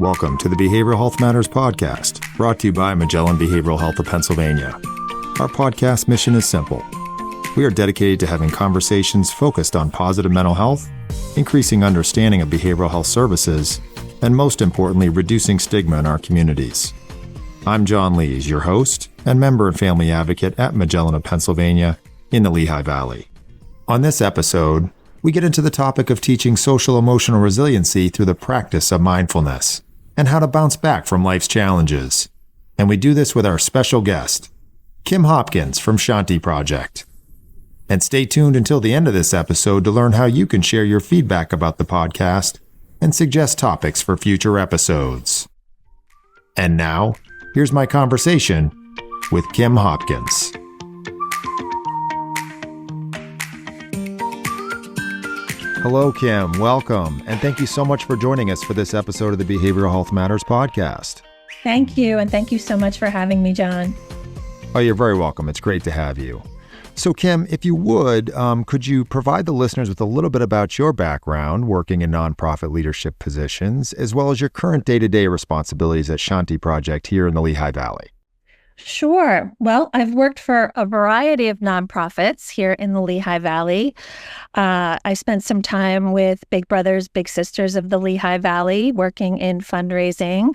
Welcome to the Behavioral Health Matters podcast, brought to you by Magellan Behavioral Health of Pennsylvania. Our podcast mission is simple. We are dedicated to having conversations focused on positive mental health, increasing understanding of behavioral health services, and most importantly, reducing stigma in our communities. I'm John Lees, your host and member and family advocate at Magellan of Pennsylvania in the Lehigh Valley. On this episode, we get into the topic of teaching social emotional resiliency through the practice of mindfulness and how to bounce back from life's challenges. And we do this with our special guest, Kim Hopkins from Shanthi Project. And stay tuned until the end of this episode to learn how you can share your feedback about the podcast and suggest topics for future episodes. And now, here's my conversation with Kim Hopkins. Hello, Kim. Welcome. And thank you so much for joining us for this episode of the Behavioral Health Matters podcast. Thank you. And thank you so much for having me, John. Oh, you're very welcome. It's great to have you. So, Kim, if you would, could you provide the listeners with a little bit about your background working in nonprofit leadership positions, as well as your current day-to-day responsibilities at Shanthi Project here in the Lehigh Valley? Sure. Well, I've worked for a variety of nonprofits here in the Lehigh Valley. I spent some time with Big Brothers Big Sisters of the Lehigh Valley working in fundraising,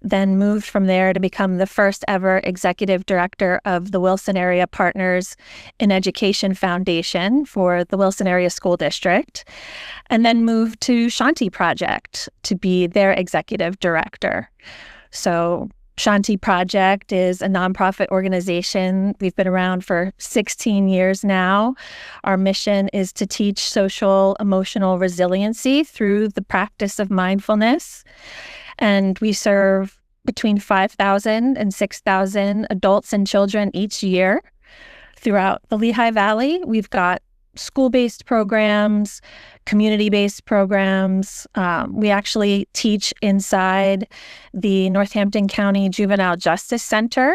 then moved from there to become the first ever executive director of the Wilson Area Partners in Education Foundation for the Wilson Area School District, and then moved to Shanthi Project to be their executive director. So Shanthi Project is a nonprofit organization. We've been around for 16 years now. Our mission is to teach social emotional resiliency through the practice of mindfulness. And we serve between 5,000 and 6,000 adults and children each year throughout the Lehigh Valley. We've got school-based programs, community-based programs. We actually teach inside the Northampton County Juvenile Justice Center.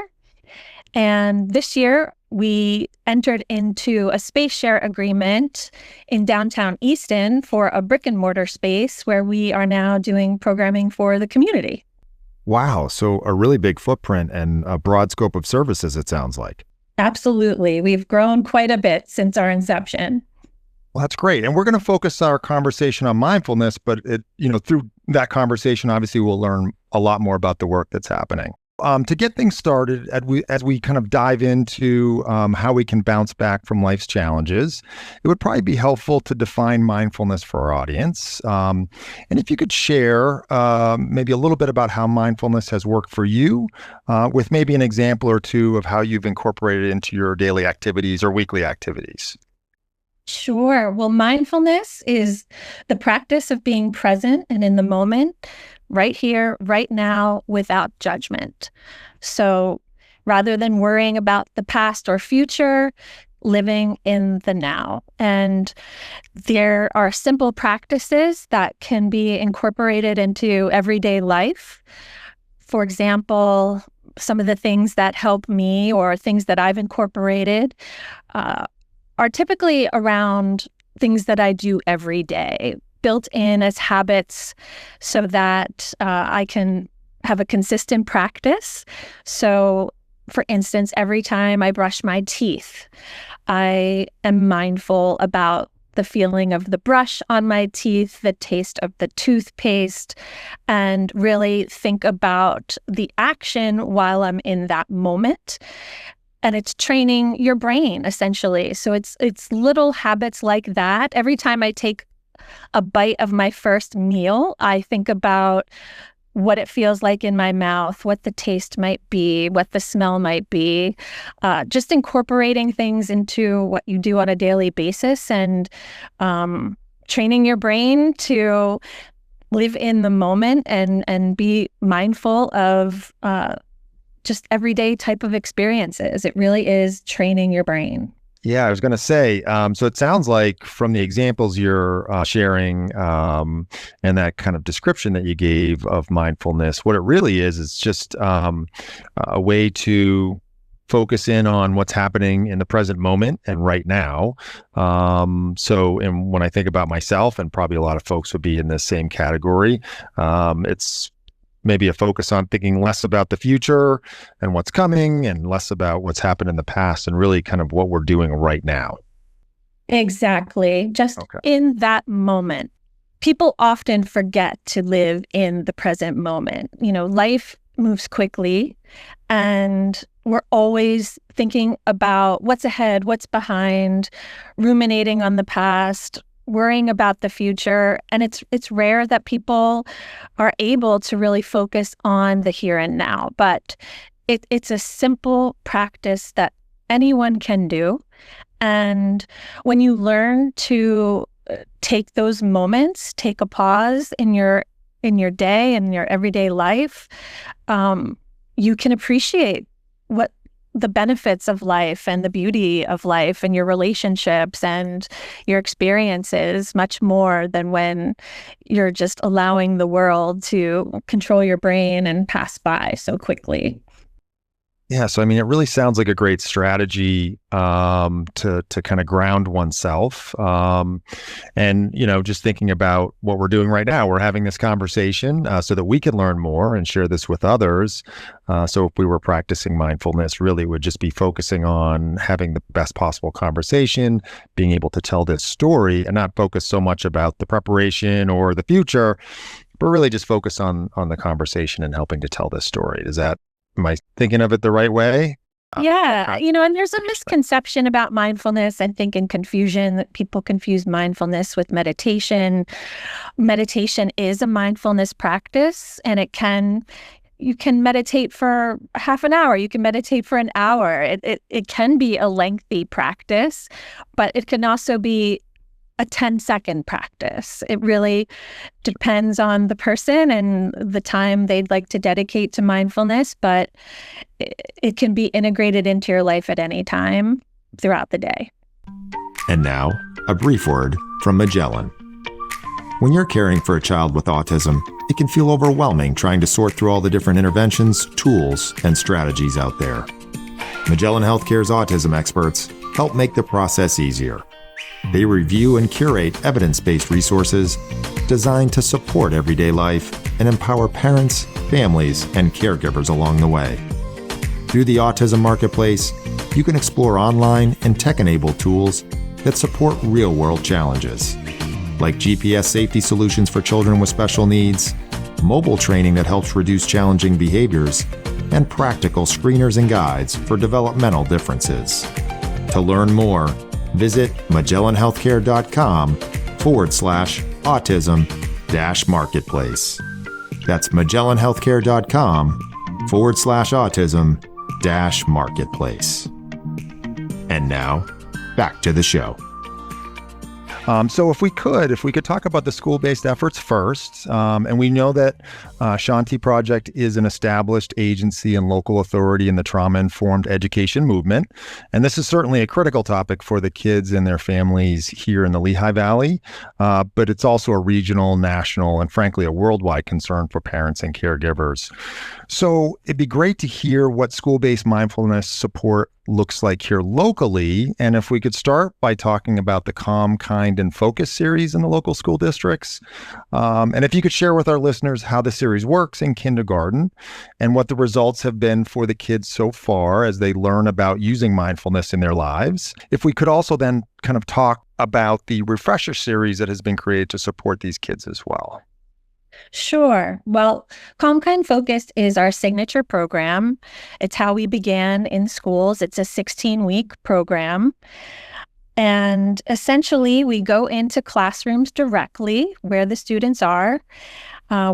And this year, we entered into a space share agreement in downtown Easton for a brick and mortar space where we are now doing programming for the community. Wow. So a really big footprint and a broad scope of services, it sounds like. Absolutely. We've grown quite a bit since our inception. Well, that's great. And we're going to focus our conversation on mindfulness, but through that conversation, obviously, we'll learn a lot more about the work that's happening. To get things started, as we kind of dive into how we can bounce back from life's challenges, it would probably be helpful to define mindfulness for our audience. And if you could share maybe a little bit about how mindfulness has worked for you, with maybe an example or two of how you've incorporated it into your daily activities or weekly activities. Sure. Well, mindfulness is the practice of being present and in the moment, right here, right now, without judgment. So rather than worrying about the past or future, living in the now. And there are simple practices that can be incorporated into everyday life. For example, some of the things that help me or things that I've incorporated are typically around things that I do every day, built in as habits so that I can have a consistent practice. So, for instance, every time I brush my teeth, I am mindful about the feeling of the brush on my teeth, the taste of the toothpaste, and really think about the action while I'm in that moment. And it's training your brain, essentially. So it's little habits like that. Every time I take a bite of my first meal, I think about what it feels like in my mouth, what the taste might be, what the smell might be. Just incorporating things into what you do on a daily basis and training your brain to live in the moment and be mindful of just everyday type of experiences. It really is training your brain. Yeah, I was going to say, so it sounds like from the examples you're sharing and that kind of description that you gave of mindfulness, what it really is just a way to focus in on what's happening in the present moment and right now. And when I think about myself, and probably a lot of folks would be in the same category, it's maybe a focus on thinking less about the future and what's coming and less about what's happened in the past and really kind of what we're doing right now. Exactly. Just in that moment. People often forget to live in the present moment. Life moves quickly, and we're always thinking about what's ahead, what's behind, ruminating on the past, worrying about the future. And it's rare that people are able to really focus on the here and now. But it's a simple practice that anyone can do. And when you learn to take those moments, take a pause in your day and your everyday life, you can appreciate what the benefits of life and the beauty of life and your relationships and your experiences much more than when you're just allowing the world to control your brain and pass by so quickly. Yeah, so it really sounds like a great strategy to kind of ground oneself. And just thinking about what we're doing right now, we're having this conversation so that we can learn more and share this with others. So if we were practicing mindfulness, really would just be focusing on having the best possible conversation, being able to tell this story and not focus so much about the preparation or the future, but really just focus on the conversation and helping to tell this story. Am I thinking of it the right way? Yeah. And there's a misconception about mindfulness, I think, and confusion that people confuse mindfulness with meditation. Meditation is a mindfulness practice, and you can meditate for half an hour. You can meditate for an hour. It can be a lengthy practice, but it can also be a 10-second practice. It really depends on the person and the time they'd like to dedicate to mindfulness, but it can be integrated into your life at any time throughout the day. And now, a brief word from Magellan. When you're caring for a child with autism, it can feel overwhelming trying to sort through all the different interventions, tools, and strategies out there. Magellan Healthcare's autism experts help make the process easier. They review and curate evidence-based resources designed to support everyday life and empower parents, families, and caregivers along the way. Through the Autism Marketplace, you can explore online and tech-enabled tools that support real-world challenges, like GPS safety solutions for children with special needs, mobile training that helps reduce challenging behaviors, and practical screeners and guides for developmental differences. To learn more, visit magellanhealthcare.com/autism-marketplace. That's magellanhealthcare.com/autism-marketplace. And now, back to the show. So if we could talk about the school-based efforts first, and we know that Shanthi Project is an established agency and local authority in the trauma-informed education movement, and this is certainly a critical topic for the kids and their families here in the Lehigh Valley, but it's also a regional, national, and frankly, a worldwide concern for parents and caregivers. So it'd be great to hear what school-based mindfulness support looks like here locally. And if we could start by talking about the Calm, Kind, and Focus series in the local school districts. And if you could share with our listeners how the series works in kindergarten and what the results have been for the kids so far as they learn about using mindfulness in their lives. If we could also then kind of talk about the refresher series that has been created to support these kids as well. Sure. Well, Calm, Kind, Focused is our signature program. It's how we began in schools. It's a 16-week program. And essentially, we go into classrooms directly where the students are.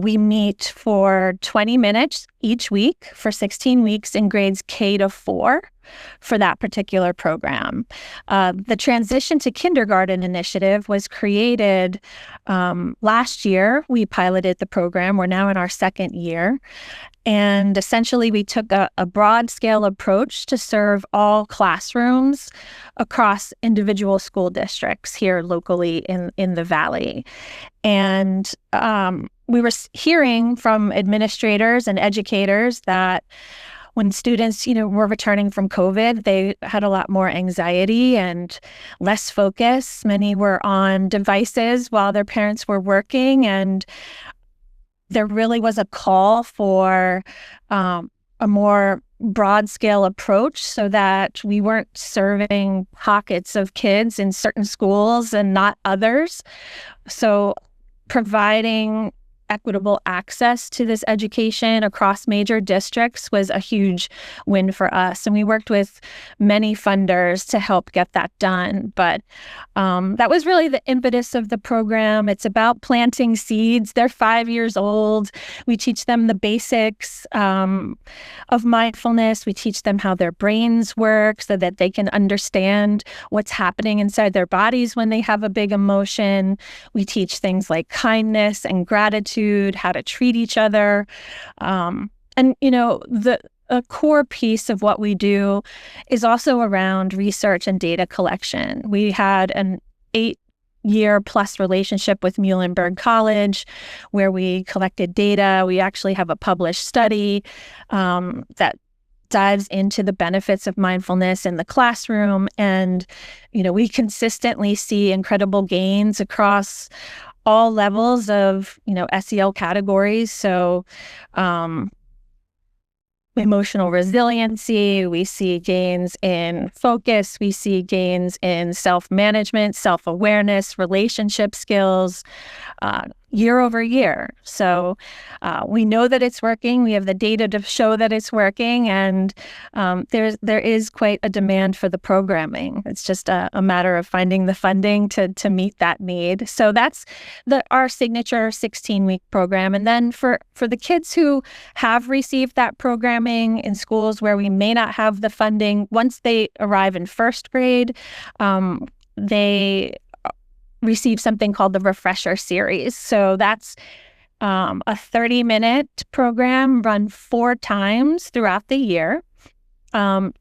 We meet for 20 minutes each week for 16 weeks in grades K to 4 for that particular program. The Transition to Kindergarten initiative was created last year. We piloted the program. We're now in our second year. And essentially, we took a broad scale approach to serve all classrooms across individual school districts here locally in the Valley. And we were hearing from administrators and educators that when students, were returning from COVID, they had a lot more anxiety and less focus. Many were on devices while their parents were working, and there really was a call for a more broad scale approach so that we weren't serving pockets of kids in certain schools and not others. So providing equitable access to this education across major districts was a huge win for us. And we worked with many funders to help get that done. But that was really the impetus of the program. It's about planting seeds. They're 5 years old. We teach them the basics of mindfulness. We teach them how their brains work so that they can understand what's happening inside their bodies when they have a big emotion. We teach things like kindness and gratitude, how to treat each other. And, a core piece of what we do is also around research and data collection. We had an 8-year plus relationship with Muhlenberg College where we collected data. We actually have a published study that dives into the benefits of mindfulness in the classroom. And, we consistently see incredible gains across all levels of, SEL categories. So, emotional resiliency, we see gains in focus, we see gains in self-management, self-awareness, relationship skills, year over year. So we know that it's working. We have the data to show that it's working, and there is quite a demand for the programming. It's just a matter of finding the funding to meet that need. So that's our signature 16-week program. And then for the kids who have received that programming in schools where we may not have the funding, once they arrive in first grade, they receive something called the Refresher Series. So that's a 30-minute program run 4 times throughout the year,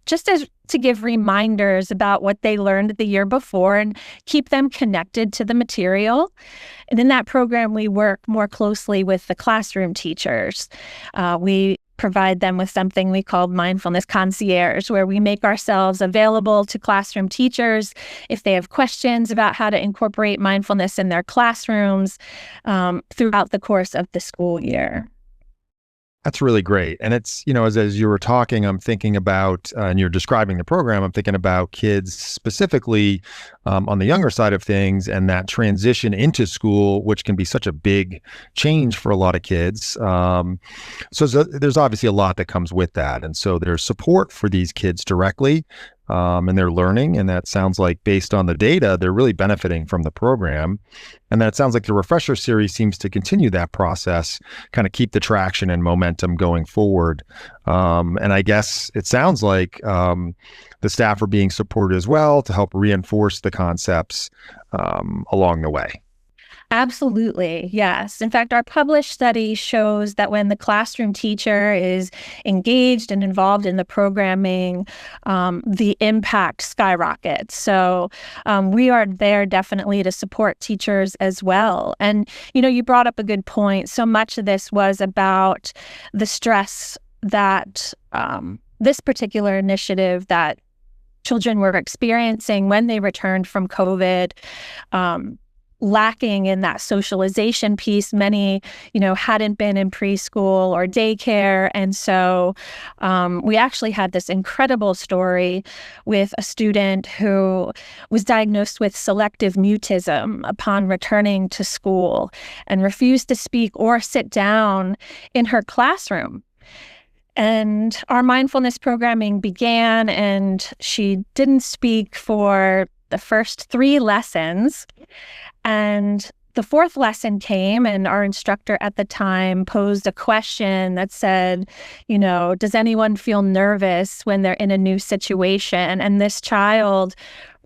just as to give reminders about what they learned the year before and keep them connected to the material. And in that program, we work more closely with the classroom teachers. We provide them with something we call Mindfulness Concierge, where we make ourselves available to classroom teachers if they have questions about how to incorporate mindfulness in their classrooms throughout the course of the school year. That's really great. And it's, as you were talking, I'm thinking about, and you're describing the program, I'm thinking about kids specifically on the younger side of things and that transition into school, which can be such a big change for a lot of kids. So there's obviously a lot that comes with that. And so there's support for these kids directly. And they're learning, and that sounds like, based on the data, they're really benefiting from the program. And that sounds like the Refresher Series seems to continue that process, kind of keep the traction and momentum going forward. And I guess it sounds like the staff are being supported as well to help reinforce the concepts along the way. Absolutely. Yes. In fact, our published study shows that when the classroom teacher is engaged and involved in the programming, the impact skyrockets. So we are there definitely to support teachers as well. And, you brought up a good point. So much of this was about the stress that this particular initiative that children were experiencing when they returned from COVID, lacking in that socialization piece. Many, hadn't been in preschool or daycare. And so we actually had this incredible story with a student who was diagnosed with selective mutism upon returning to school and refused to speak or sit down in her classroom. And our mindfulness programming began, and she didn't speak for the first 3 lessons. And the 4th lesson came, and our instructor at the time posed a question that said, does anyone feel nervous when they're in a new situation? And this child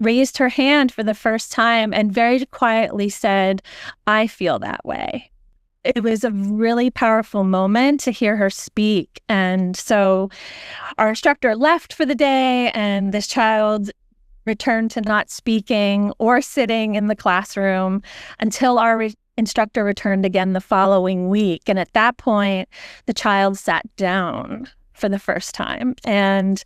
raised her hand for the first time and very quietly said, I feel that way. It was a really powerful moment to hear her speak. And so our instructor left for the day, and this child returned to not speaking or sitting in the classroom until our instructor returned again the following week. And at that point, the child sat down for the first time. And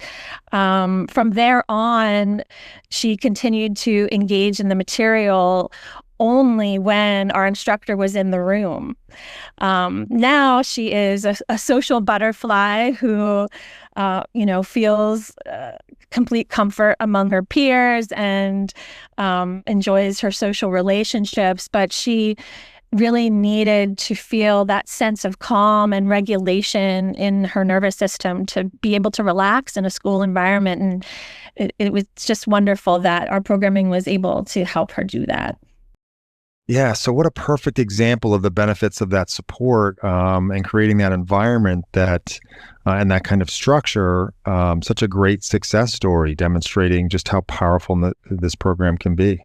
from there on, she continued to engage in the material only when our instructor was in the room. Now she is a social butterfly who, feels complete comfort among her peers and enjoys her social relationships. But she really needed to feel that sense of calm and regulation in her nervous system to be able to relax in a school environment. And it was just wonderful that our programming was able to help her do that. Yeah, so what a perfect example of the benefits of that support and creating that environment that and that kind of structure. Such a great success story demonstrating just how powerful this program can be.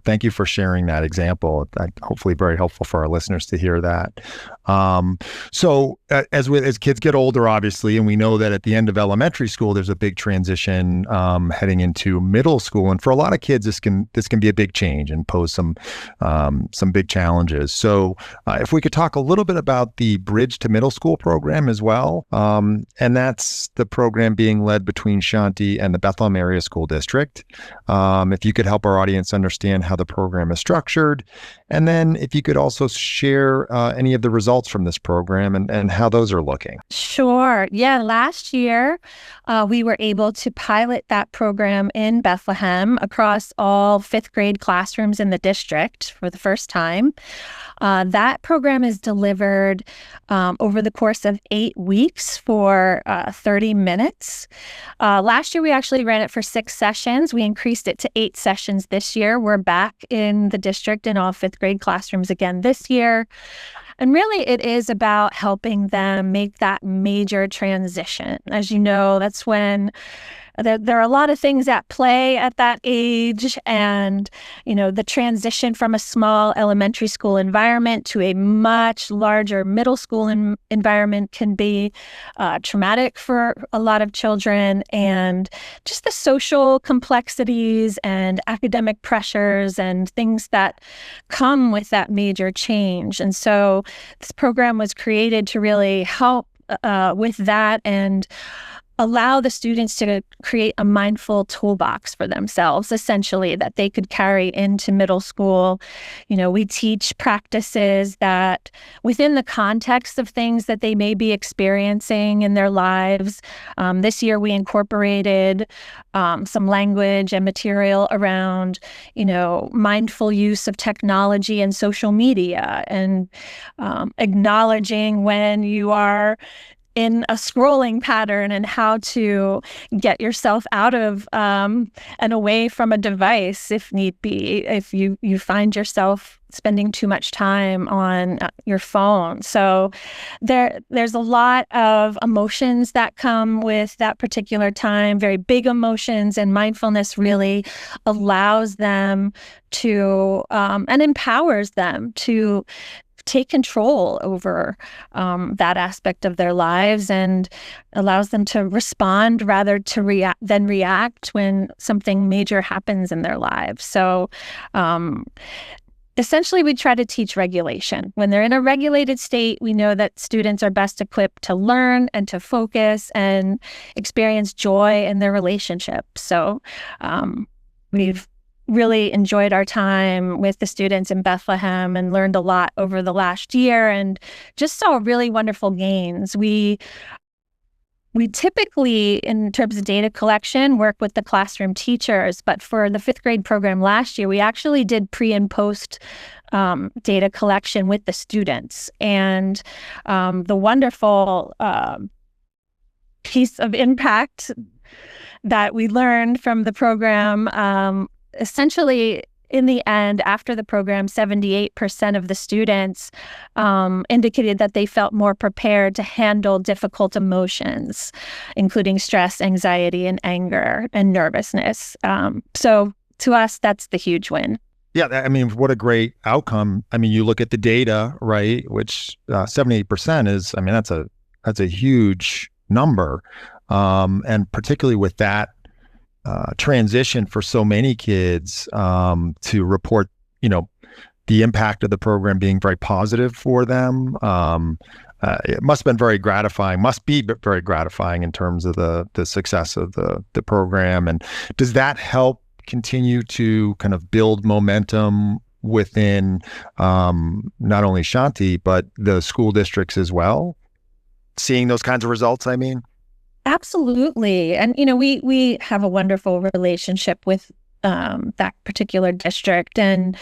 Thank you for sharing that example. Hopefully very helpful for our listeners to hear that. So as kids get older, obviously, and we know that at the end of elementary school, there's a big transition heading into middle school. And for a lot of kids, this can be a big change and pose some big challenges. So if we could talk a little bit about the Bridge to Middle School program as well. And that's the program being led between Shanthi and the Bethlehem Area School District. If you could help our audience understand how the program is structured. And then if you could also share any of the results from this program and how those are looking. Sure. Yeah. Last year, we were able to pilot that program in Bethlehem across all fifth grade classrooms in the district for the first time. That program is delivered over the course of 8 weeks for 30 minutes. Last year, we actually ran it for 6 sessions. We increased it to 8 sessions this year. We're back in the district in all fifth grade classrooms again this year. And really, it is about helping them make that major transition. As you know, that's when there are a lot of things at play at that age. And, the transition from a small elementary school environment to a much larger middle school environment can be traumatic for a lot of children. And just the social complexities and academic pressures and things that come with that major change. And so this program was created to really help with that and allow the students to create a mindful toolbox for themselves, essentially, that they could carry into middle school. We teach practices that within the context of things that they may be experiencing in their lives. This year, we incorporated some language and material around, mindful use of technology and social media and acknowledging when you are in a scrolling pattern and how to get yourself out of and away from a device if need be, if you find yourself spending too much time on your phone. So there's a lot of emotions that come with that particular time, very big emotions, and mindfulness really allows them to and empowers them to take control over that aspect of their lives and allows them to respond rather than react when something major happens in their lives. So essentially, we try to teach regulation. When they're in a regulated state, we know that students are best equipped to learn and to focus and experience joy in their relationships. So we've really enjoyed our time with the students in Bethlehem and learned a lot over the last year and just saw really wonderful gains. We typically, in terms of data collection, work with the classroom teachers, but for the fifth grade program last year, we actually did pre and post data collection with the students. And the wonderful piece of impact that we learned from the program, essentially, in the end, after the program, 78% of the students indicated that they felt more prepared to handle difficult emotions, including stress, anxiety, and anger and nervousness. So to us, that's the huge win. Yeah, I mean, what a great outcome. I mean, you look at the data, right, which 78% is, I mean, that's a huge number. And particularly with that transition for so many kids to report, the impact of the program being very positive for them. It must be very gratifying in terms of the success of the program. And does that help continue to kind of build momentum within not only Shanthi, but the school districts as well? Seeing those kinds of results, I mean? Absolutely. And, we have a wonderful relationship with that particular district. And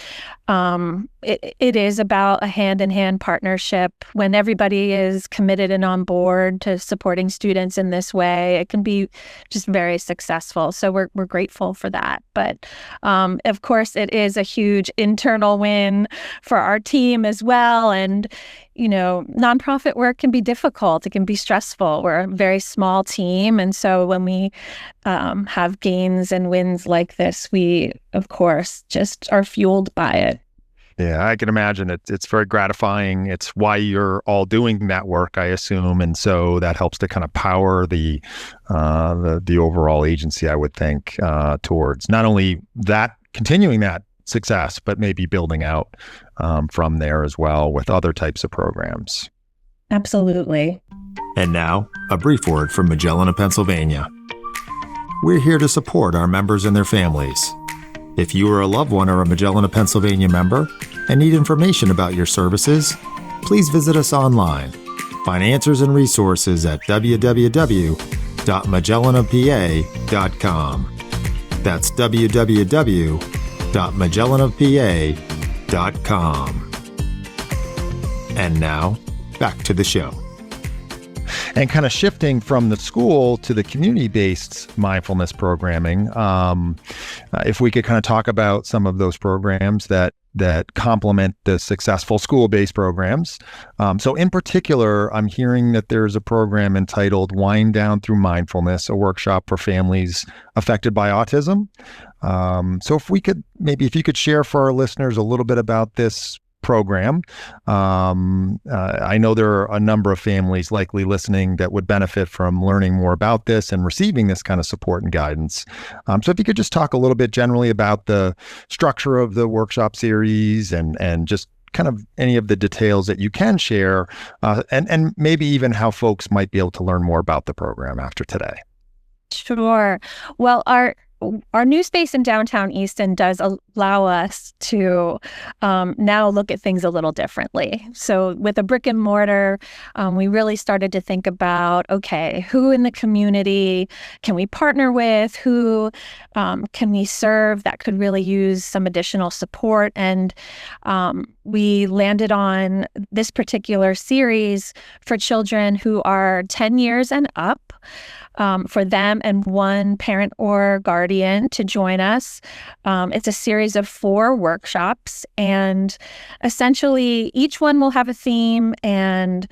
it is about a hand-in-hand partnership. When everybody is committed and on board to supporting students in this way, it can be just very successful. So we're grateful for that. But of course, it is a huge internal win for our team as well. And nonprofit work can be difficult. It can be stressful. We're a very small team. And so when we have gains and wins like this, we, of course, just are fueled by it. Yeah, I can imagine it's very gratifying. It's why you're all doing that work, I assume. And so that helps to kind of power the overall agency, I would think, towards not only that, continuing that success, but maybe building out from there as well with other types of programs. Absolutely. And now, a brief word from Magellan of Pennsylvania. We're here to support our members and their families. If you are a loved one or a Magellan of Pennsylvania member and need information about your services, please visit us online. Find answers and resources at www.magellanofpa.com. That's www.magellanofpa.com. And now, back to the show. And kind of shifting from the school to the community-based mindfulness programming, if we could kind of talk about some of those programs that complement the successful school-based programs. So in particular, I'm hearing that there's a program entitled Wind Down Through Mindfulness, a workshop for families affected by autism. So if you could share for our listeners a little bit about this program. I know there are a number of families likely listening that would benefit from learning more about this and receiving this kind of support and guidance. So if you could just talk a little bit generally about the structure of the workshop series and just kind of any of the details that you can share, and maybe even how folks might be able to learn more about the program after today. Sure. Well, our new space in downtown Easton does allow us to now look at things a little differently. So with a brick and mortar, we really started to think about, okay, who in the community can we partner with? Who can we serve that could really use some additional support? And we landed on this particular series for children who are 10 years and up. For them and one parent or guardian to join us. It's a series of 4 workshops, and essentially each one will have a theme, and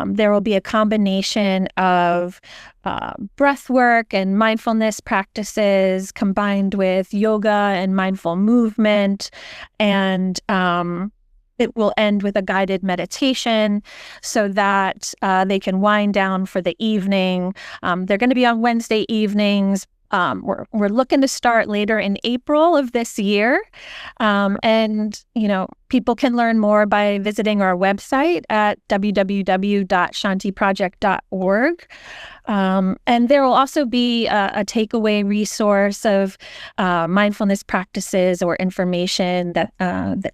there will be a combination of breath work and mindfulness practices combined with yoga and mindful movement, and it will end with a guided meditation so that they can wind down for the evening. They're going to be on Wednesday evenings. We're looking to start later in April of this year. And people can learn more by visiting our website at www.shantiproject.org. And there will also be a takeaway resource of mindfulness practices or information that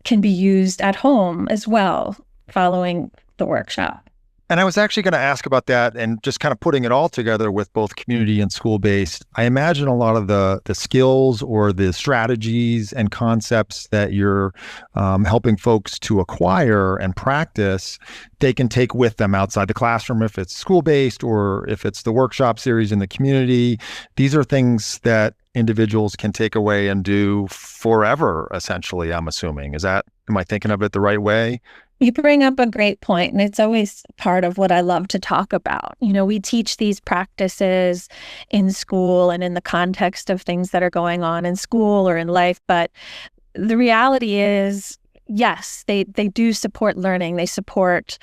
can be used at home as well following the workshop. And I was actually going to ask about that and just kind of putting it all together with both community and school-based. I imagine a lot of the skills or the strategies and concepts that you're helping folks to acquire and practice, they can take with them outside the classroom if it's school-based or if it's the workshop series in the community. These are things that individuals can take away and do forever, essentially, I'm assuming. Am I thinking of it the right way? You bring up a great point, and it's always part of what I love to talk about. We teach these practices in school and in the context of things that are going on in school or in life, but the reality is, yes, they do support learning. They support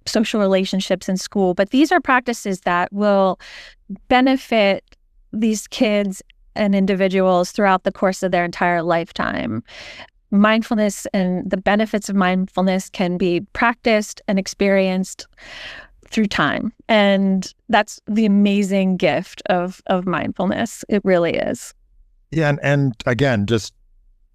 social relationships in school, but these are practices that will benefit these kids and individuals throughout the course of their entire lifetime. Mindfulness and the benefits of mindfulness can be practiced and experienced through time. And that's the amazing gift of mindfulness. It really is. Yeah. And again, just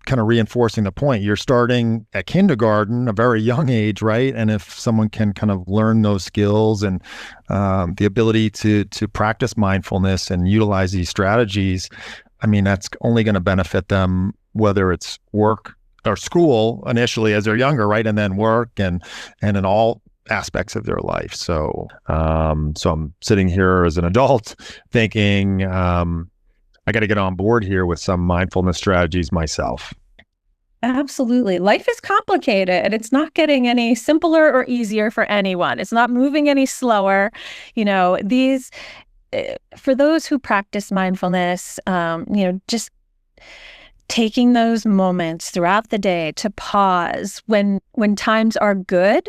kind of reinforcing the point. You're starting at kindergarten, a very young age, right? And if someone can kind of learn those skills and the ability to practice mindfulness and utilize these strategies, I mean, that's only going to benefit them, whether it's work or school initially as they're younger, right? And then work and in all aspects of their life. So I'm sitting here as an adult thinking, I got to get on board here with some mindfulness strategies myself. Absolutely. Life is complicated. It's not getting any simpler or easier for anyone. It's not moving any slower. These, for those who practice mindfulness, just taking those moments throughout the day to pause when times are good,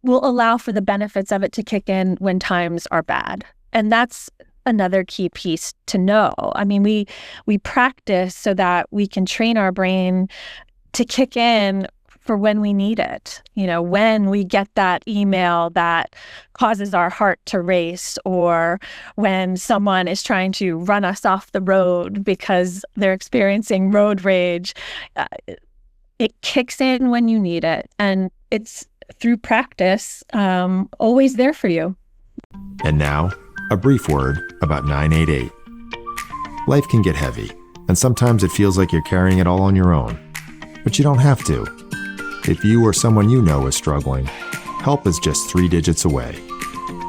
will allow for the benefits of it to kick in when times are bad. And that's another key piece to know. I mean, we practice so that we can train our brain to kick in for when we need it. When we get that email that causes our heart to race, or when someone is trying to run us off the road because they're experiencing road rage, it kicks in when you need it. And it's through practice, always there for you. And now, a brief word about 988. Life can get heavy, and sometimes it feels like you're carrying it all on your own. But you don't have to. If you or someone you know is struggling, help is just 3 digits away.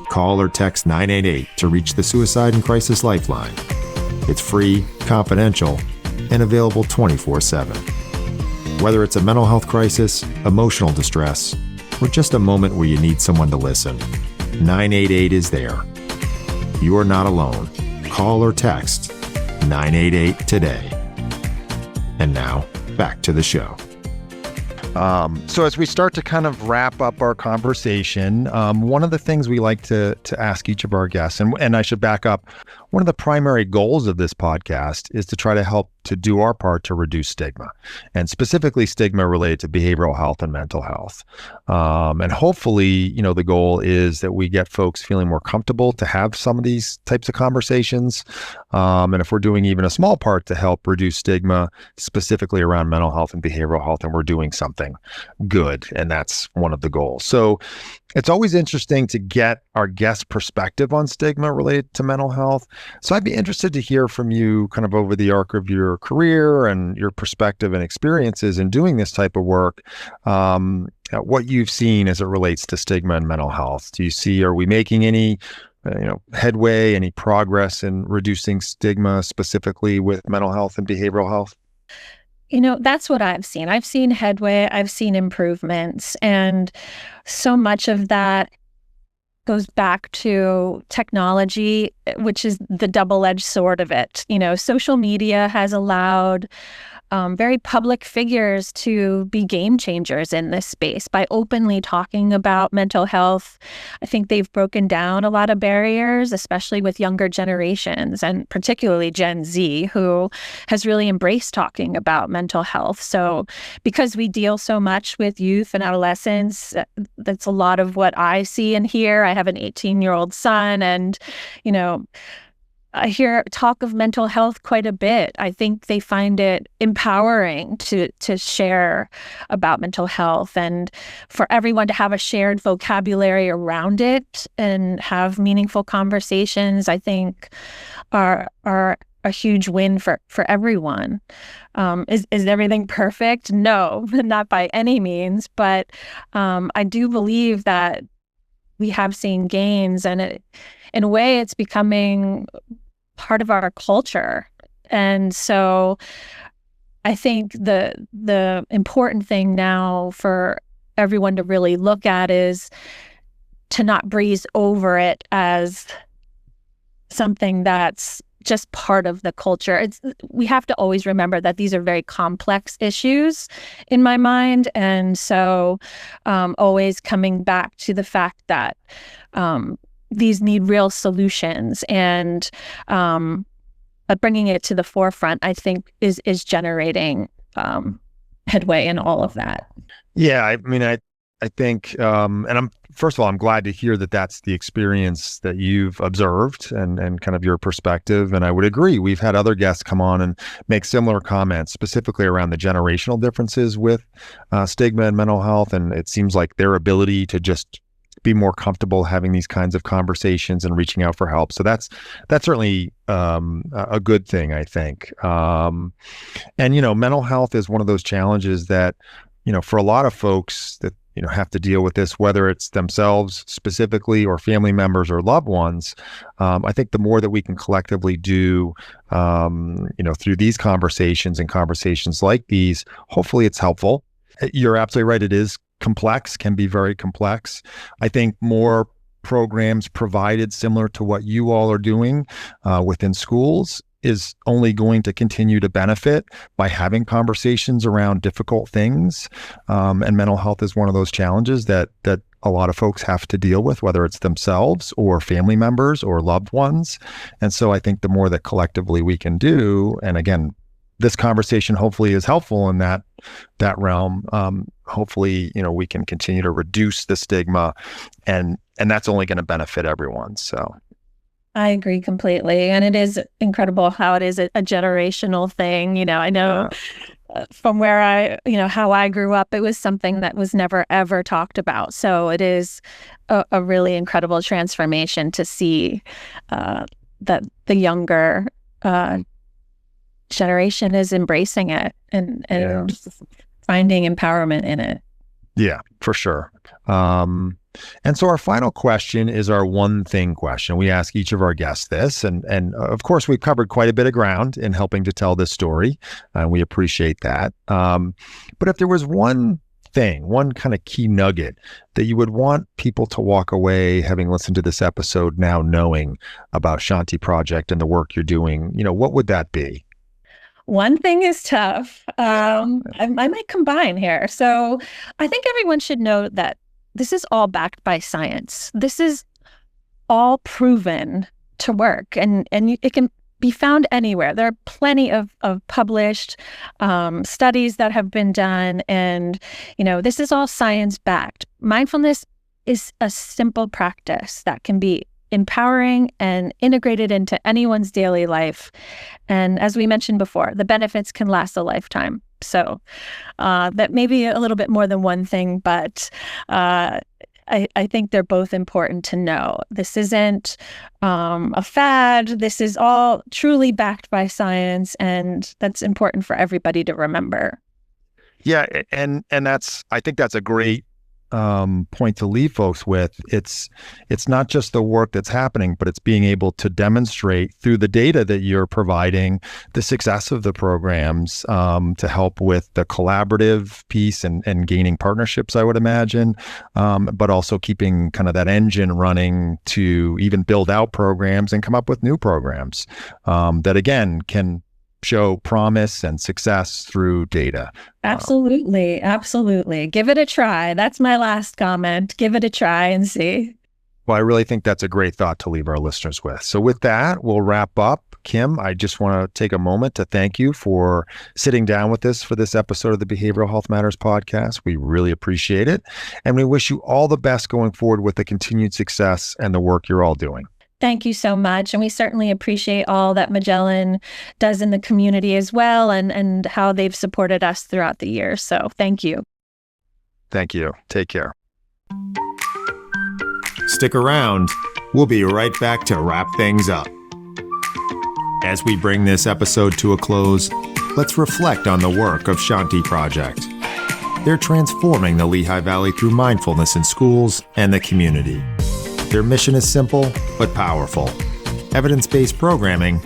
Call or text 988 to reach the Suicide and Crisis Lifeline. It's free, confidential, and available 24/7. Whether it's a mental health crisis, emotional distress, or just a moment where you need someone to listen, 988 is there. You are not alone. Call or text 988 today. And now, back to the show. So as we start to kind of wrap up our conversation, one of the things we like to ask each of our guests, and I should back up, one of the primary goals of this podcast is to try to help to do our part to reduce stigma, and specifically stigma related to behavioral health and mental health. And hopefully, the goal is that we get folks feeling more comfortable to have some of these types of conversations. And if we're doing even a small part to help reduce stigma, specifically around mental health and behavioral health, and we're doing something good, and that's one of the goals. So it's always interesting to get our guest's perspective on stigma related to mental health. So I'd be interested to hear from you kind of over the arc of your career and your perspective and experiences in doing this type of work, what you've seen as it relates to stigma and mental health. Are we making any headway, any progress in reducing stigma specifically with mental health and behavioral health? That's what I've seen. I've seen headway, I've seen improvements, and so much of that goes back to technology, which is the double-edged sword of it. Social media has allowed very public figures to be game changers in this space by openly talking about mental health. I think they've broken down a lot of barriers, especially with younger generations, and particularly Gen Z, who has really embraced talking about mental health. So because we deal so much with youth and adolescents, that's a lot of what I see and hear. I have an 18-year-old son, and, I hear talk of mental health quite a bit. I think they find it empowering to share about mental health, and for everyone to have a shared vocabulary around it and have meaningful conversations, I think are a huge win for everyone. Is everything perfect? No, not by any means, but I do believe that we have seen gains, and in a way it's becoming part of our culture. And so I think the important thing now for everyone to really look at is to not breeze over it as something that's just part of the culture. We have to always remember that these are very complex issues in my mind. And so always coming back to the fact that these need real solutions, and bringing it to the forefront, I think, is generating headway in all of that. Yeah, I mean, I think, first of all, I'm glad to hear that that's the experience that you've observed and kind of your perspective. And I would agree. We've had other guests come on and make similar comments, specifically around the generational differences with stigma and mental health. And it seems like their ability to just be more comfortable having these kinds of conversations and reaching out for help. So that's certainly a good thing, I think. And, mental health is one of those challenges that, for a lot of folks that, have to deal with this, whether it's themselves specifically or family members or loved ones. I think the more that we can collectively do, through these conversations and conversations like these, hopefully it's helpful. You're absolutely right. It is complex, can be very complex. I think more programs provided similar to what you all are doing within schools is only going to continue to benefit by having conversations around difficult things. And mental health is one of those challenges that a lot of folks have to deal with, whether it's themselves or family members or loved ones. And so I think the more that collectively we can do, and again, this conversation hopefully is helpful in that realm. Hopefully, we can continue to reduce the stigma, and that's only going to benefit everyone. So I agree completely. And it is incredible how it is a generational thing. I know from where how I grew up, it was something that was never, ever talked about. So it is a really incredible transformation to see that the younger generation is embracing it and finding empowerment in it. Yeah, for sure. And so our final question is our one thing question. We ask each of our guests this, and of course we've covered quite a bit of ground in helping to tell this story, and we appreciate that. But if there was one thing, one kind of key nugget that you would want people to walk away having listened to this episode now knowing about Shanthi Project and the work you're doing, what would that be? One thing is tough. I might combine here. So I think everyone should know that this is all backed by science. This is all proven to work, and it can be found anywhere. There are plenty of published studies that have been done, and this is all science backed. Mindfulness is a simple practice that can be empowering and integrated into anyone's daily life. And as we mentioned before, the benefits can last a lifetime. So that may be a little bit more than one thing, but I think they're both important to know. This isn't a fad. This is all truly backed by science, and that's important for everybody to remember. Yeah, and I think that's a great point to leave folks with. It's not just the work that's happening, but it's being able to demonstrate through the data that you're providing the success of the programs to help with the collaborative piece and gaining partnerships, I would imagine, but also keeping kind of that engine running to even build out programs and come up with new programs that again can show promise and success through data. Absolutely. Give it a try. That's my last comment. Give it a try and see. Well, I really think that's a great thought to leave our listeners with. So with that, we'll wrap up. Kim, I just want to take a moment to thank you for sitting down with us for this episode of the Behavioral Health Matters podcast. We really appreciate it. And we wish you all the best going forward with the continued success and the work you're all doing. Thank you so much. And we certainly appreciate all that Magellan does in the community as well, and how they've supported us throughout the years. So thank you. Thank you. Take care. Stick around. We'll be right back to wrap things up. As we bring this episode to a close, let's reflect on the work of Shanthi Project. They're transforming the Lehigh Valley through mindfulness in schools and the community. Their mission is simple but powerful. Evidence-based programming,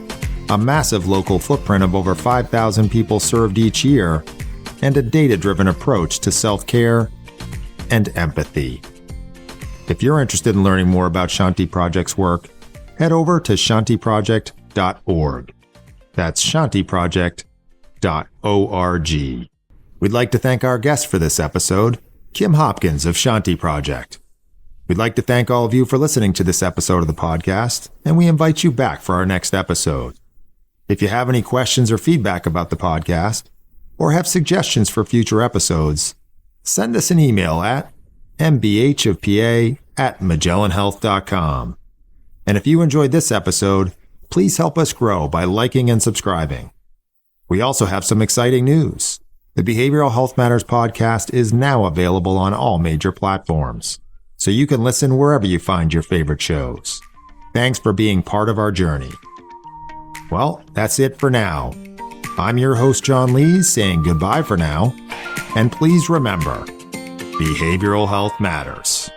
a massive local footprint of over 5,000 people served each year, and a data-driven approach to self-care and empathy. If you're interested in learning more about Shanthi Project's work, head over to shantiproject.org. That's shantiproject.org. We'd like to thank our guest for this episode, Kim Hopkins of Shanthi Project. We'd like to thank all of you for listening to this episode of the podcast, and we invite you back for our next episode. If you have any questions or feedback about the podcast, or have suggestions for future episodes, send us an email at MBH of PA at MagellanHealth.com. And if you enjoyed this episode, please help us grow by liking and subscribing. We also have some exciting news. The Behavioral Health Matters podcast is now available on all major platforms, so you can listen wherever you find your favorite shows. Thanks for being part of our journey. Well, that's it for now. I'm your host, John Lees, saying goodbye for now. And please remember, behavioral health matters.